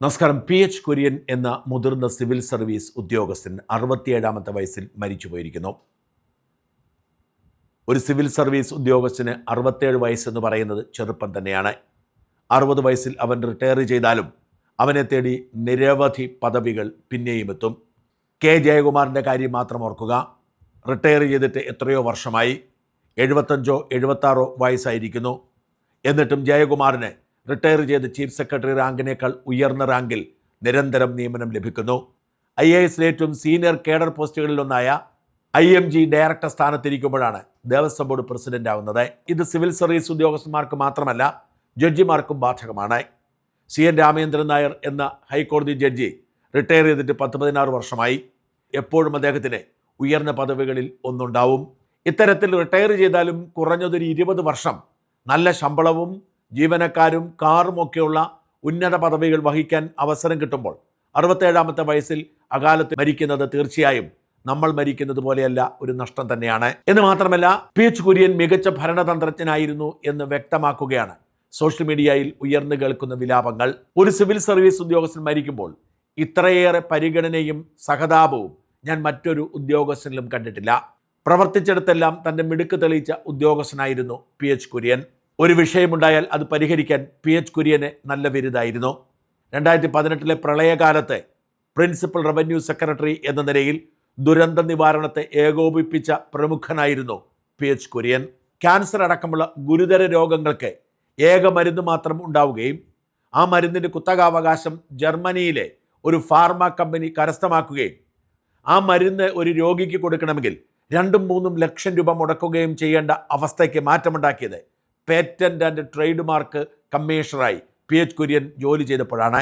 നമസ്കാരം. PH കുര്യൻ എന്ന മുതിർന്ന സിവിൽ സർവീസ് ഉദ്യോഗസ്ഥൻ 67ാമത്തെ വയസ്സിൽ മരിച്ചുപോയിരിക്കുന്നു. ഒരു സിവിൽ സർവീസ് ഉദ്യോഗസ്ഥന് 67 വയസ്സെന്ന് പറയുന്നത് ചെറുപ്പം തന്നെയാണ്. 60 വയസ്സിൽ അവൻ റിട്ടയർ ചെയ്താലും അവനെ തേടി നിരവധി പദവികൾ പിന്നെയും എത്തും. കെ ജയകുമാറിൻ്റെ കാര്യം മാത്രം ഓർക്കുക. റിട്ടയർ ചെയ്തിട്ട് എത്രയോ വർഷമായി, 75 76 വയസ്സായിരിക്കുന്നു. എന്നിട്ടും ജയകുമാറിന് റിട്ടയർ ചെയ്ത് ചീഫ് സെക്രട്ടറി റാങ്കിനേക്കാൾ ഉയർന്ന റാങ്കിൽ നിരന്തരം നിയമനം ലഭിക്കുന്നു. IAS ഏറ്റവും സീനിയർ കേഡർ പോസ്റ്റുകളിലൊന്നായ IMG ഡയറക്ടർ സ്ഥാനത്തിരിക്കുമ്പോഴാണ് ദേവസ്വം ബോർഡ് പ്രസിഡന്റ് ആവുന്നത്. ഇത് സിവിൽ സർവീസ് ഉദ്യോഗസ്ഥന്മാർക്ക് മാത്രമല്ല, ജഡ്ജിമാർക്കും ബാധകമാണ്. CN രാമേന്ദ്രൻ നായർ എന്ന ഹൈക്കോടതി ജഡ്ജി റിട്ടയർ ചെയ്തിട്ട് 10-16 വർഷമായി. എപ്പോഴും അദ്ദേഹത്തിന് ഉയർന്ന പദവികളിൽ ഒന്നുണ്ടാവും. ഇത്തരത്തിൽ റിട്ടയർ ചെയ്താലും കുറഞ്ഞതൊരു 20 വർഷം നല്ല ശമ്പളവും ജീവനക്കാരും കാറും ഒക്കെയുള്ള ഉന്നത പദവികൾ വഹിക്കാൻ അവസരം കിട്ടുമ്പോൾ 67ാമത്തെ വയസ്സിൽ അകാലത്ത് മരിക്കുന്നത് തീർച്ചയായും നമ്മൾ മരിക്കുന്നത് പോലെയല്ല, ഒരു നഷ്ടം തന്നെയാണ്. എന്ന് മാത്രമല്ല, PH കുര്യൻ മികച്ച ഭരണതന്ത്രജ്ഞനായിരുന്നു എന്ന് വ്യക്തമാക്കുകയാണ് സോഷ്യൽ മീഡിയയിൽ ഉയർന്നു കേൾക്കുന്ന വിലാപങ്ങൾ. ഒരു സിവിൽ സർവീസ് ഉദ്യോഗസ്ഥൻ മരിക്കുമ്പോൾ ഇത്രയേറെ പരിഗണനയും സഹതാപവും ഞാൻ മറ്റൊരു ഉദ്യോഗസ്ഥനിലും കണ്ടിട്ടില്ല. പ്രവർത്തിച്ചിടത്തെല്ലാം തൻ്റെ മിടുക്ക് തെളിയിച്ച ഉദ്യോഗസ്ഥനായിരുന്നു PH കുര്യൻ. ഒരു വിഷയമുണ്ടായാൽ അത് പരിഹരിക്കാൻ PH കുര്യന് നല്ല വിരുദായിരുന്നു. 2018 പ്രളയകാലത്ത് പ്രിൻസിപ്പൽ റവന്യൂ സെക്രട്ടറി എന്ന നിലയിൽ ദുരന്ത നിവാരണത്തെ ഏകോപിപ്പിച്ച പ്രമുഖനായിരുന്നു PH കുര്യൻ. ക്യാൻസർ അടക്കമുള്ള ഗുരുതര രോഗങ്ങൾക്ക് ഏക മരുന്ന് മാത്രം ഉണ്ടാവുകയും ആ മരുന്നിൻ്റെ കുത്തകാവകാശം ജർമ്മനിയിലെ ഒരു ഫാർമ കമ്പനി കരസ്ഥമാക്കുകയും ആ മരുന്ന് ഒരു രോഗിക്ക് കൊടുക്കണമെങ്കിൽ 2-3 ലക്ഷം രൂപ മുടക്കുകയും ചെയ്യേണ്ട അവസ്ഥയ്ക്ക് മാറ്റമുണ്ടാക്കിയത് പേറ്റന്റ് ആൻഡ് ട്രേഡ് മാർക്ക് കമ്മീഷണറായി PH കുര്യൻ ജോലി ചെയ്തപ്പോഴാണ്.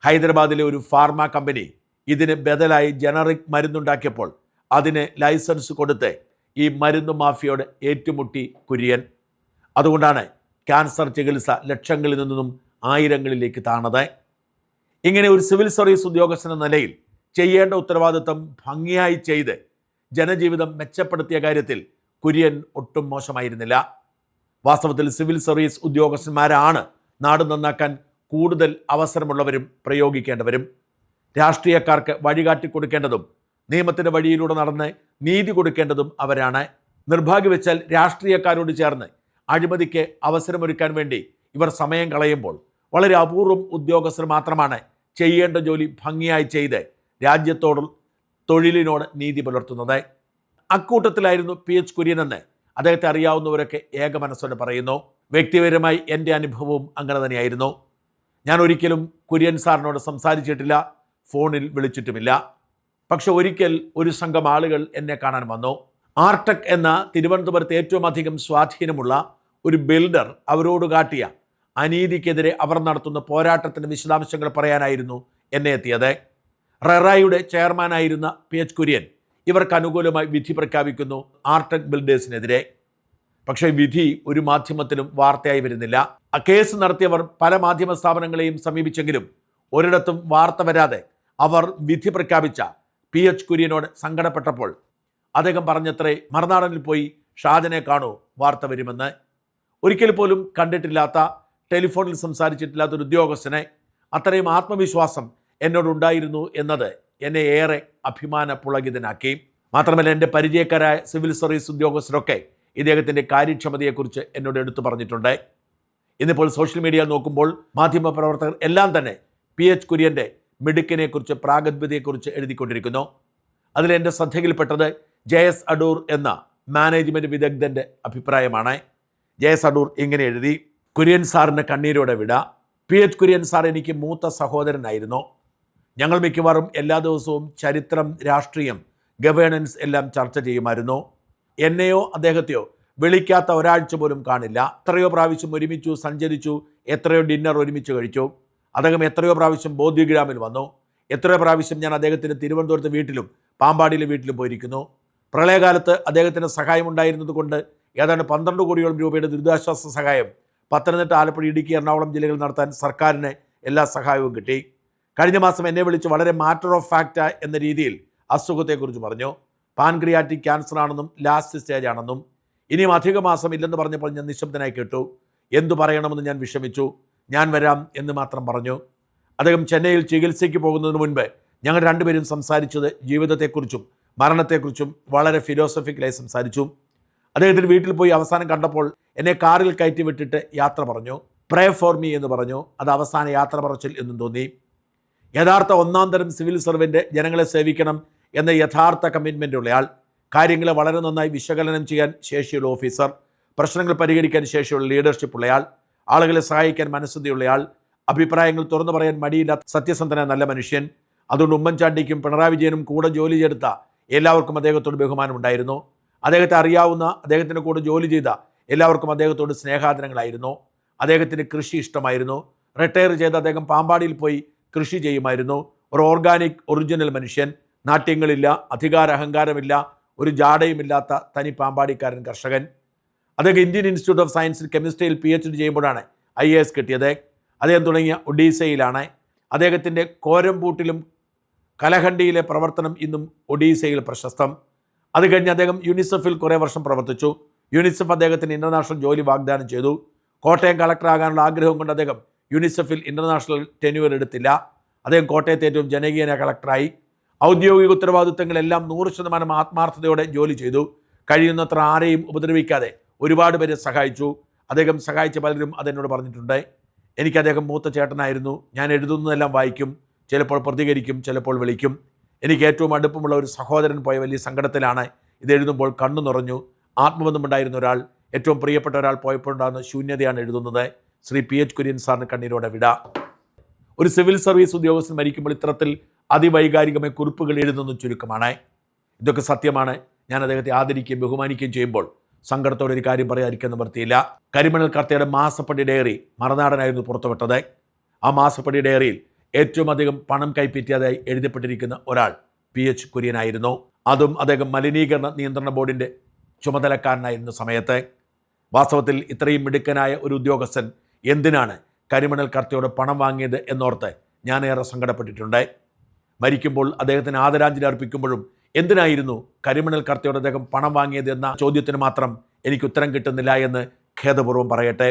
ഹൈദരാബാദിലെ ഒരു ഫാർമ കമ്പനി ഇതിന് ബദലായി ജനറിക് മരുന്നുണ്ടാക്കിയപ്പോൾ അതിന് ലൈസൻസ് കൊടുത്ത് ഈ മരുന്ന് മാഫിയോട് ഏറ്റുമുട്ടി കുര്യൻ. അതുകൊണ്ടാണ് ക്യാൻസർ ചികിത്സ ലക്ഷങ്ങളിൽ നിന്നും ആയിരങ്ങളിലേക്ക് താണത്. ഇങ്ങനെ ഒരു സിവിൽ സർവീസ് ഉദ്യോഗസ്ഥൻ എന്ന നിലയിൽ ചെയ്യേണ്ട ഉത്തരവാദിത്വം ഭംഗിയായി ചെയ്ത് ജനജീവിതം മെച്ചപ്പെടുത്തിയ കാര്യത്തിൽ കുര്യൻ ഒട്ടും മോശമായിരുന്നില്ല. വാസ്തവത്തിൽ സിവിൽ സർവീസ് ഉദ്യോഗസ്ഥന്മാരാണ് നാട് നന്നാക്കാൻ കൂടുതൽ അവസരമുള്ളവരും പ്രയോഗിക്കേണ്ടവരും. രാഷ്ട്രീയക്കാർക്ക് വഴികാട്ടി കൊടുക്കേണ്ടതും നിയമത്തിൻ്റെ വഴിയിലൂടെ നടന്ന് നീതി കൊടുക്കേണ്ടതും അവരാണ്. നിർഭാഗ്യവശാൽ രാഷ്ട്രീയക്കാരോട് ചേർന്ന് അഴിമതിക്ക് അവസരമൊരുക്കാൻ വേണ്ടി ഇവർ സമയം കളയുമ്പോൾ വളരെ അപൂർവം ഉദ്യോഗസ്ഥർ മാത്രമാണ് ചെയ്യേണ്ട ജോലി ഭംഗിയായി ചെയ്ത് രാജ്യത്തോടും തൊഴിലിനോട് നീതി പുലർത്തുന്നത്. അക്കൂട്ടത്തിലായിരുന്നു PH കുര്യൻ എന്ന് അദ്ദേഹത്തെ അറിയാവുന്നവരൊക്കെ ഏക മനസ്സോടെ പറയുന്നു. വ്യക്തിപരമായി എൻ്റെ അനുഭവവും അങ്ങനെ തന്നെയായിരുന്നു. ഞാൻ ഒരിക്കലും കുര്യൻ സാറിനോട് സംസാരിച്ചിട്ടില്ല, ഫോണിൽ വിളിച്ചിട്ടുമില്ല. പക്ഷെ ഒരിക്കൽ ഒരു സംഘം ആളുകൾ എന്നെ കാണാൻ വന്നു. ആർടെക് എന്ന തിരുവനന്തപുരത്ത് ഏറ്റവും അധികം സ്വാധീനമുള്ള ഒരു ബിൽഡർ അവരോട് കാട്ടിയ അനീതിക്കെതിരെ അവർ നടത്തുന്ന പോരാട്ടത്തിൻ്റെ വിശദാംശങ്ങൾ പറയാനായിരുന്നു എന്നെ എത്തിയത്. റെറയുടെ ചെയർമാനായിരുന്ന PH കുര്യൻ ഇവർക്ക് അനുകൂലമായി വിധി പ്രഖ്യാപിക്കുന്നു ആർടെക് ബിൽഡേഴ്സിനെതിരെ. പക്ഷേ വിധി ഒരു മാധ്യമത്തിലും വാർത്തയായി വരുന്നില്ല. ആ കേസ് നടത്തിയവർ പല മാധ്യമ സ്ഥാപനങ്ങളെയും സമീപിച്ചെങ്കിലും ഒരിടത്തും വാർത്ത വരാതെ അവർ വിധി പ്രഖ്യാപിച്ച PH കുര്യനോട് സങ്കടപ്പെട്ടപ്പോൾ അദ്ദേഹം പറഞ്ഞത്രേ, മറുനാടനിൽ പോയി ഷാജനെ കാണൂ, വാർത്ത വരുമെന്ന്. ഒരിക്കൽ പോലും കണ്ടിട്ടില്ലാത്ത, ടെലിഫോണിൽ സംസാരിച്ചിട്ടില്ലാത്ത ഒരു ഉദ്യോഗസ്ഥനെ അത്രയും ആത്മവിശ്വാസം എന്നോടുണ്ടായിരുന്നു എന്നത് എന്നെ ഏറെ അഭിമാന പുളകിതനാക്കി. മാത്രമല്ല, എൻ്റെ പരിചയക്കാരായ സിവിൽ സർവീസ് ഉദ്യോഗസ്ഥരൊക്കെ ഇദ്ദേഹത്തിൻ്റെ കാര്യക്ഷമതയെക്കുറിച്ച് എന്നോട് എടുത്തു പറഞ്ഞിട്ടുണ്ട്. ഇന്നിപ്പോൾ സോഷ്യൽ മീഡിയ നോക്കുമ്പോൾ മാധ്യമപ്രവർത്തകർ എല്ലാം തന്നെ PH കുര്യൻ്റെ മിടുക്കിനെക്കുറിച്ച്, പ്രാഗൽഭ്യതയെക്കുറിച്ച് എഴുതിക്കൊണ്ടിരിക്കുന്നു. അതിലെൻ്റെ ശ്രദ്ധയിൽപ്പെട്ടത് JS അടൂർ എന്ന മാനേജ്മെൻറ്റ് വിദഗ്ധൻ്റെ അഭിപ്രായമാണ്. JS അടൂർ ഇങ്ങനെ എഴുതി: കുര്യൻ സാറിൻ്റെ കണ്ണീരോടെ വിട. PH കുര്യൻ സാർ എനിക്ക് മൂത്ത സഹോദരനായിരുന്നു. ഞങ്ങൾ മിക്കവാറും എല്ലാ ദിവസവും ചരിത്രം, രാഷ്ട്രീയം, ഗവേണൻസ് എല്ലാം ചർച്ച ചെയ്യുമായിരുന്നു. എന്നെയോ അദ്ദേഹത്തെയോ വിളിക്കാത്ത ഒരാഴ്ച പോലും കാണില്ല. എത്രയോ പ്രാവശ്യം ഒരുമിച്ചു സഞ്ചരിച്ചു, എത്രയോ ഡിന്നർ ഒരുമിച്ച് കഴിച്ചു. അദ്ദേഹം എത്രയോ പ്രാവശ്യം ബോധ്യഗ്രാമിൽ വന്നു. എത്രയോ പ്രാവശ്യം ഞാൻ അദ്ദേഹത്തിൻ്റെ തിരുവനന്തപുരത്ത് വീട്ടിലും പാമ്പാടിയിലെ വീട്ടിലും പോയിരിക്കുന്നു. പ്രളയകാലത്ത് അദ്ദേഹത്തിന് സഹായം ഉണ്ടായിരുന്നത് കൊണ്ട് ഏതാണ്ട് 12 കോടിയോളം രൂപയുടെ ദുരിതാശ്വാസ സഹായം പത്തനംതിട്ട, ആലപ്പുഴ, ഇടുക്കി, എറണാകുളം ജില്ലകളിൽ നടത്താൻ സർക്കാരിന് എല്ലാ സഹായവും കിട്ടി. കഴിഞ്ഞ മാസം എന്നെ വിളിച്ച് വളരെ മാറ്റർ ഓഫ് ഫാക്റ്റ് എന്ന രീതിയിൽ അസുഖത്തെക്കുറിച്ച് പറഞ്ഞു. പാൻക്രിയാറ്റിക് ക്യാൻസർ ആണെന്നും ലാസ്റ്റ് സ്റ്റേജ് ആണെന്നും. ഇനിയും അധിക മാസം ഇല്ലെന്ന് പറഞ്ഞപ്പോൾ ഞാൻ നിശബ്ദനായി കേട്ടു. എന്തു പറയണമെന്ന് ഞാൻ വിഷമിച്ചു. ഞാൻ വരാം എന്ന് മാത്രം പറഞ്ഞു. അദ്ദേഹം ചെന്നൈയിൽ ചികിത്സയ്ക്ക് പോകുന്നതിന് മുൻപ് ഞങ്ങൾ രണ്ടുപേരും സംസാരിച്ചത് ജീവിതത്തെക്കുറിച്ചും മരണത്തെക്കുറിച്ചും വളരെ ഫിലോസഫിക്കലായി സംസാരിച്ചു. അദ്ദേഹത്തിന് വീട്ടിൽ പോയി അവസാനം കണ്ടപ്പോൾ എന്നെ കാറിൽ കയറ്റി വിട്ടിട്ട് യാത്ര പറഞ്ഞു. പ്രേ ഫോർ മീ എന്ന് പറഞ്ഞു. അത് അവസാന യാത്ര പറച്ചിൽ എന്നും തോന്നി. യഥാർത്ഥ ഒന്നാം തരം സിവിൽ സർവൻ്റ്, ജനങ്ങളെ സേവിക്കണം എന്ന യഥാർത്ഥ കമ്മിറ്റ്മെൻ്റ് ഉള്ളയാൾ, കാര്യങ്ങളെ വളരെ നന്നായി വിശകലനം ചെയ്യാൻ ശേഷിയുള്ള ഓഫീസർ, പ്രശ്നങ്ങൾ പരിഹരിക്കാൻ ശേഷിയുള്ള ലീഡർഷിപ്പ് ഉള്ളയാൾ, ആളുകളെ സഹായിക്കാൻ മനസ്സുതിയുള്ളയാൾ, അഭിപ്രായങ്ങൾ തുറന്നു പറയാൻ മടിയില്ലാത്ത സത്യസന്ധനായ നല്ല മനുഷ്യൻ. അതുകൊണ്ട് ഉമ്മൻചാണ്ടിക്കും പിണറായി വിജയനും കൂടെ ജോലി ചെയ്തെടുത്ത എല്ലാവർക്കും അദ്ദേഹത്തോട് ബഹുമാനമുണ്ടായിരുന്നു. അദ്ദേഹത്തെ അറിയാവുന്ന, അദ്ദേഹത്തിൻ്റെ കൂടെ ജോലി ചെയ്ത എല്ലാവർക്കും അദ്ദേഹത്തോട് സ്നേഹാദരങ്ങളായിരുന്നു. അദ്ദേഹത്തിന് കൃഷി ഇഷ്ടമായിരുന്നു. റിട്ടയർ ചെയ്ത് അദ്ദേഹം പാമ്പാടിയിൽ പോയി കൃഷി ചെയ്യുമായിരുന്നു. ഒരു ഓർഗാനിക് ഒറിജിനൽ മനുഷ്യൻ. നാട്യങ്ങളില്ല, അധികാര അഹങ്കാരമില്ല, ഒരു ജാടയുമില്ലാത്ത തനി പാമ്പാടിക്കാരൻ കർഷകൻ. അദ്ദേഹം ഇന്ത്യൻ ഇൻസ്റ്റിറ്റ്യൂട്ട് ഓഫ് സയൻസിൽ കെമിസ്ട്രിയിൽ PhD ചെയ്യുമ്പോഴാണ് IAS കിട്ടിയത്. അദ്ദേഹം തുടങ്ങിയ ഒഡീസയിലാണ്. അദ്ദേഹത്തിൻ്റെ കോരംപൂട്ടിലും കലഹണ്ടിയിലെ പ്രവർത്തനം ഇന്നും ഒഡീസയിൽ പ്രശസ്തം. അത് കഴിഞ്ഞ് അദ്ദേഹം യുനിസെഫിൽ കുറേ വർഷം പ്രവർത്തിച്ചു. യുനിസെഫ് അദ്ദേഹത്തിന് ഇൻ്റർനാഷണൽ ജോലി വാഗ്ദാനം ചെയ്തു. കോട്ടയം കളക്ടറാകാനുള്ള ആഗ്രഹം കൊണ്ട് അദ്ദേഹം യുനിസെഫിൽ ഇൻ്റർനാഷണൽ ടെന്യൂർ എടുത്തില്ല. അദ്ദേഹം കോട്ടയത്തെ ഏറ്റവും ജനകീയനായ കളക്ടറായി. ഔദ്യോഗിക ഉത്തരവാദിത്തങ്ങളെല്ലാം 100% ആത്മാർത്ഥതയോടെ ജോലി ചെയ്തു. കഴിയുന്നത്ര ആരെയും ഉപദ്രവിക്കാതെ ഒരുപാട് പേരെ സഹായിച്ചു. അദ്ദേഹം സഹായിച്ച പലരും അതെന്നോട് പറഞ്ഞിട്ടുണ്ട്. എനിക്ക് അദ്ദേഹം മൂത്ത ചേട്ടനായിരുന്നു. ഞാൻ എഴുതുന്നതെല്ലാം വായിക്കും, ചിലപ്പോൾ പ്രതികരിക്കും, ചിലപ്പോൾ വിളിക്കും. എനിക്ക് ഏറ്റവും അടുപ്പമുള്ള ഒരു സഹോദരൻ പോയ വലിയ സങ്കടത്തിലാണ്. ഇത് എഴുതുമ്പോൾ കണ്ണു നിറഞ്ഞു. ആത്മബന്ധമുണ്ടായിരുന്ന ഒരാൾ, ഏറ്റവും പ്രിയപ്പെട്ട ഒരാൾ പോയപ്പോഴുണ്ടാകുന്ന ശൂന്യതയാണ് എഴുതുന്നത്. ശ്രീ PH കുര്യൻ സാറിന് കണ്ണീരോടെ വിട. ഒരു സിവിൽ സർവീസ് ഉദ്യോഗസ്ഥൻ മരിക്കുമ്പോൾ ഇത്തരത്തിൽ അതിവൈകാരികമായ കുറിപ്പുകൾ എഴുതുന്ന ചുരുക്കമാണ്. ഇതൊക്കെ സത്യമാണ്. ഞാൻ അദ്ദേഹത്തെ ആദരിക്കുകയും ബഹുമാനിക്കുകയും ചെയ്യുമ്പോൾ സങ്കടത്തോടെ ഒരു കാര്യം പറയാതിരിക്കാൻ നിവൃത്തിയില്ല. കരിമണൽ കർത്തയുടെ മാസപ്പടി ഡയറി മറുനാടനായിരുന്നു പുറത്തുവിട്ടത്. ആ മാസപ്പടി ഡയറിയിൽ ഏറ്റവും അധികം പണം കൈപ്പറ്റിയതായി എഴുതപ്പെട്ടിരിക്കുന്ന ഒരാൾ PH കുര്യനായിരുന്നു. അതും അദ്ദേഹം മലിനീകരണ നിയന്ത്രണ ബോർഡിൻ്റെ ചുമതലക്കാരനായിരുന്ന സമയത്ത്. വാസ്തവത്തിൽ ഇത്രയും മിടുക്കനായ ഒരു ഉദ്യോഗസ്ഥൻ എന്തിനാണ് കരിമണൽ കർത്തയോട് പണം വാങ്ങിയത് എന്നോർത്ത് ഞാനേറെ സങ്കടപ്പെട്ടിട്ടുണ്ട്. മരിക്കുമ്പോൾ അദ്ദേഹത്തിന് ആദരാഞ്ജലി അർപ്പിക്കുമ്പോഴും എന്തിനായിരുന്നു കരിമണൽ കർത്തയോട് അദ്ദേഹം പണം വാങ്ങിയത് എന്ന ചോദ്യത്തിന് മാത്രം എനിക്ക് ഉത്തരം കിട്ടുന്നില്ല എന്ന് ഖേദപൂർവ്വം പറയട്ടെ.